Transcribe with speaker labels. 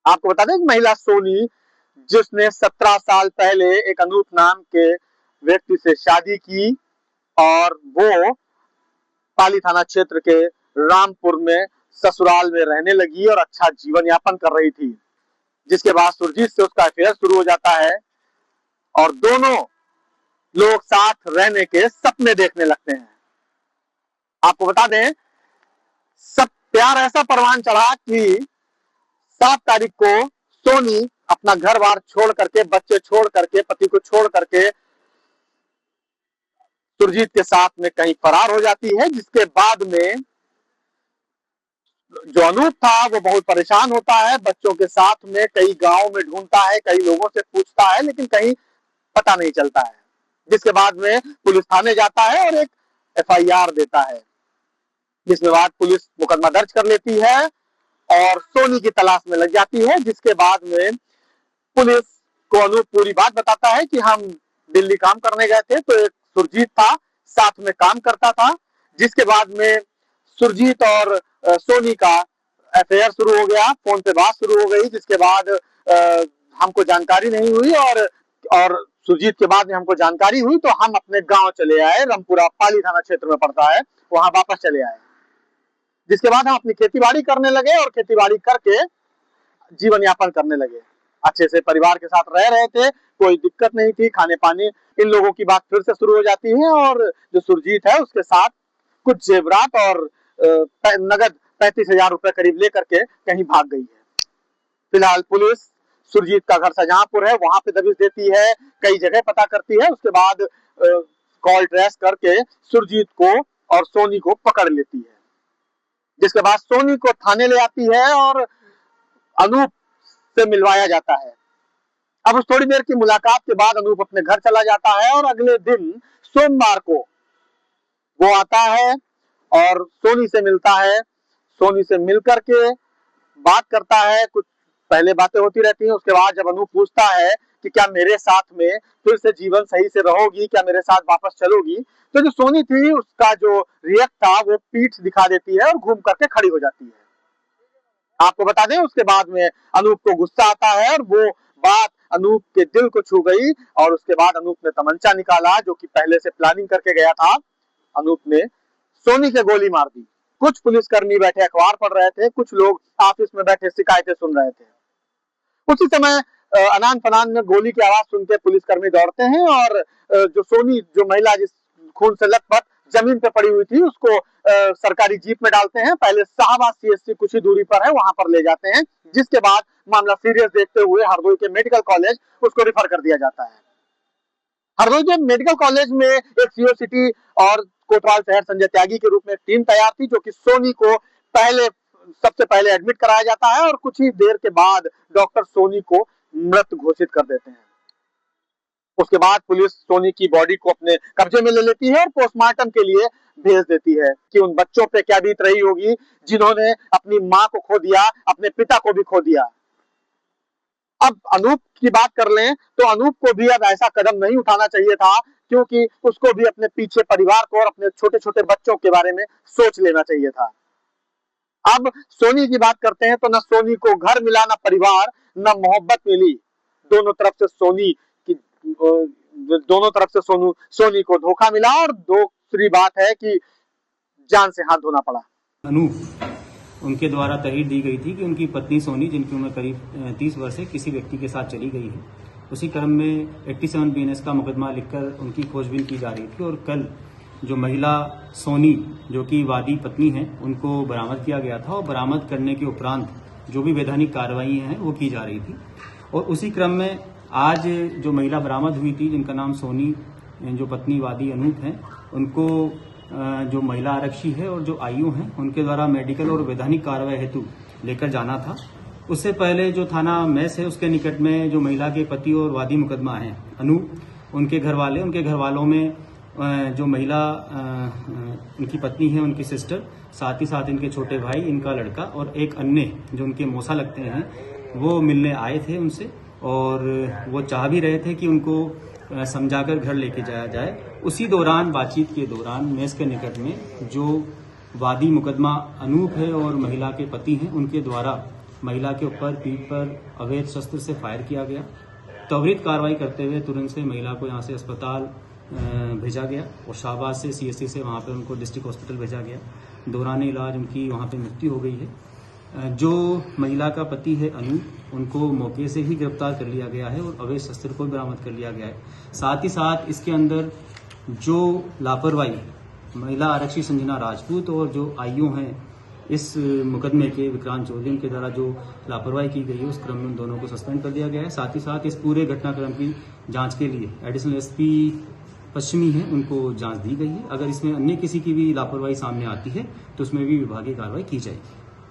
Speaker 1: आपको बता दें, महिला सोनी, जिसने 17 साल पहले एक अनूप नाम के व्यक्ति से शादी की और वो पाली थाना क्षेत्र के रामपुर में ससुराल में रहने लगी और अच्छा जीवन यापन कर रही थी, जिसके बाद सुरजीत से उसका अफेयर शुरू हो जाता है और दोनों लोग साथ रहने के सपने देखने लगते हैं। आपको बता दें, सब प्यार ऐसा परवान चढ़ा कि 7 तारीख को सोनी अपना घर बार छोड़ करके, बच्चे छोड़ करके, पति को छोड़ करके सुरजीत के साथ में कहीं फरार हो जाती है, जिसके बाद में जो अनूप था वो बहुत परेशान होता है। बच्चों के साथ में कई गांव में ढूंढता है, कई लोगों से पूछता है, लेकिन कहीं पता नहीं चलता है, जिसके बाद में पुलिस थाने जाता है और एक एफआईआर देता है, जिसके बाद पुलिस मुकदमा दर्ज कर लेती है और सोनी की तलाश में लग जाती है। जिसके बाद में पुलिस को अनूप पूरी बात बताता है कि हम दिल्ली काम करने गए थे, तो एक सुरजीत था साथ में काम करता था। जिसके बाद में सुरजीत और सोनी का अफेयर शुरू हो गया, फोन पे बात शुरू हो गई, जिसके बाद हमको जानकारी नहीं हुई और सुरजीत के बाद में हमको जानकारी हुई तो हम अपने गांव चले आए, रामपुरा पाली थाना क्षेत्र में पड़ता है, वहां वापस चले आए। जिसके बाद हम अपनी खेतीबाड़ी करने लगे और खेतीबाड़ी करके जीवन यापन करने लगे। अच्छे से परिवार के साथ रह रहे थे, कोई दिक्कत नहीं थी, खाने पानी। इन लोगों की बात फिर से शुरू हो जाती है और जो सुरजीत है उसके साथ कुछ जेवरात और नगद 35,000 रुपए करीब लेकर के कहीं भाग गई है। फिलहाल पुलिस सुरजीत का घर शाहजहांपुर है, वहां पे दबिश देती है, कई जगह पता करती है। उसके बाद कॉल ट्रेस करके सुरजीत को और सोनी को पकड़ लेती है। जिसके बाद सोनी को थाने ले आती है और अनूप से मिलवाया जाता है। अब उस थोड़ी देर की मुलाकात के बाद अनूप अपने घर चला जाता है और अगले दिन सोमवार को वो आता है और सोनी से मिलता है। सोनी से मिलकर के बात करता है, कुछ पहले बातें होती रहती हैं। उसके बाद जब अनूप पूछता है कि क्या मेरे साथ में फिर से जीवन सही से रहोगी, क्या मेरे साथ वापस चलोगी, तो जो सोनी थी उसका जो रिएक्ट था वो पीठ दिखा देती है और घूम करके खड़ी हो जाती है। आपको बता दें, उसके बाद में अनूप को गुस्सा आता है और वो बात अनूप के दिल को छू गई और उसके बाद अनूप ने तमंचा निकाला, जो कि पहले से प्लानिंग करके गया था। अनूप ने सोनी के गोली मार दी। कुछ पुलिसकर्मी बैठे अखबार पढ़ रहे थे, कुछ लोग ऑफिस में बैठे शिकायतें सुन रहे थे। उसी समय अनान फनान में गोली की आवाज सुन के पुलिसकर्मी दौड़ते हैं और जो सोनी, जो महिला जिस खून से लथपथ जमीन पे पड़ी हुई थी, उसको सरकारी जीप में डालते हैं। पहले शाहबाद सीएससी कुछ ही दूरी पर है, वहां पर ले जाते हैं। जिसके बाद मामला सीरियस देखते हुए हरदोई के मेडिकल कॉलेज उसको रिफर कर दिया जाता है। हरदोई के मेडिकल कॉलेज में एक सीओ सिटी और कोतवाल शहर संजय त्यागी के रूप में टीम तैयार थी, जो कि सोनी को सबसे पहले एडमिट कराया जाता है और कुछ ही देर के बाद डॉक्टर सोनी को मृत घोषित कर देते हैं। उसके बाद पुलिस सोनी की बॉडी को अपने कब्जे में ले लेती है और पोस्टमार्टम के लिए भेज देती है कि उन बच्चों पे क्या बीत रही होगी जिन्होंने अपनी मां को खो दिया, अपने पिता को भी खो दिया। अब अनूप की बात कर लें तो अनूप को भी अब ऐसा कदम नहीं उठाना चाहिए था, क्योंकि उसको भी अपने पीछे परिवार को और अपने छोटे छोटे बच्चों के बारे में सोच लेना चाहिए था। अब सोनी की बात करते हैं तो न सोनी को घर मिला, न परिवार, न मोहब्बत मिली। दोनों तरफ से सोनी को धोखा मिला और दूसरी बात है कि जान से हाथ धोना पड़ा।
Speaker 2: अनूप उनके द्वारा तहरीर दी गई थी कि उनकी पत्नी सोनी, जिनकी उम्र करीब 30 वर्ष है, किसी व्यक्ति के साथ चली गई है। उसी क्रम में 87 BNS का मुकदमा लिखकर उनकी खोजबीन की जा रही थी और कल जो महिला सोनी, जो कि वादी पत्नी है, उनको बरामद किया गया था और बरामद करने के उपरांत जो भी वैधानिक कार्रवाई हैं वो की जा रही थी। और उसी क्रम में आज जो महिला बरामद हुई थी, जिनका नाम सोनी, जो पत्नी वादी अनूप है, उनको जो महिला आरक्षी है और जो आईयू हैं, उनके द्वारा मेडिकल और वैधानिक कार्रवाई हेतु लेकर जाना था। उससे पहले जो थाना मैस है उसके निकट में जो महिला के पति और वादी मुकदमा है अनूप, उनके घर वालों में जो महिला उनकी पत्नी है, उनकी सिस्टर, साथ ही साथ इनके छोटे भाई, इनका लड़का और एक अन्य जो उनके मौसा लगते हैं, वो मिलने आए थे उनसे और वो चाह भी रहे थे कि उनको समझाकर घर लेके जाया जाए। उसी दौरान, बातचीत के दौरान, मेस के निकट में जो वादी मुकदमा अनूप है और महिला के पति हैं, उनके द्वारा महिला के ऊपर पीठ पर अवैध शस्त्र से फायर किया गया। त्वरित कार्रवाई करते हुए तुरंत से महिला को यहाँ से अस्पताल भेजा गया और शाहबाद से CSC से वहाँ पे उनको डिस्ट्रिक्ट हॉस्पिटल भेजा गया। दौरान इलाज उनकी वहाँ पे मृत्यु हो गई है। जो महिला का पति है अनूप, उनको मौके से ही गिरफ्तार कर लिया गया है और अवैध शस्त्र को बरामद कर लिया गया है। साथ ही साथ इसके अंदर जो लापरवाही महिला आरक्षी संजना राजपूत और जो IO हैं इस मुकदमे के विक्रांत चौधरी के द्वारा जो लापरवाही की गई है उस क्रम में उन दोनों को सस्पेंड कर दिया गया है। साथ ही साथ इस पूरे घटनाक्रम की जांच के लिए एडिशनल SP पश्चिमी है उनको जांच दी गई है। अगर इसमें अन्य किसी की भी लापरवाही सामने आती है तो उसमें भी विभागीय कार्रवाई की जाएगी।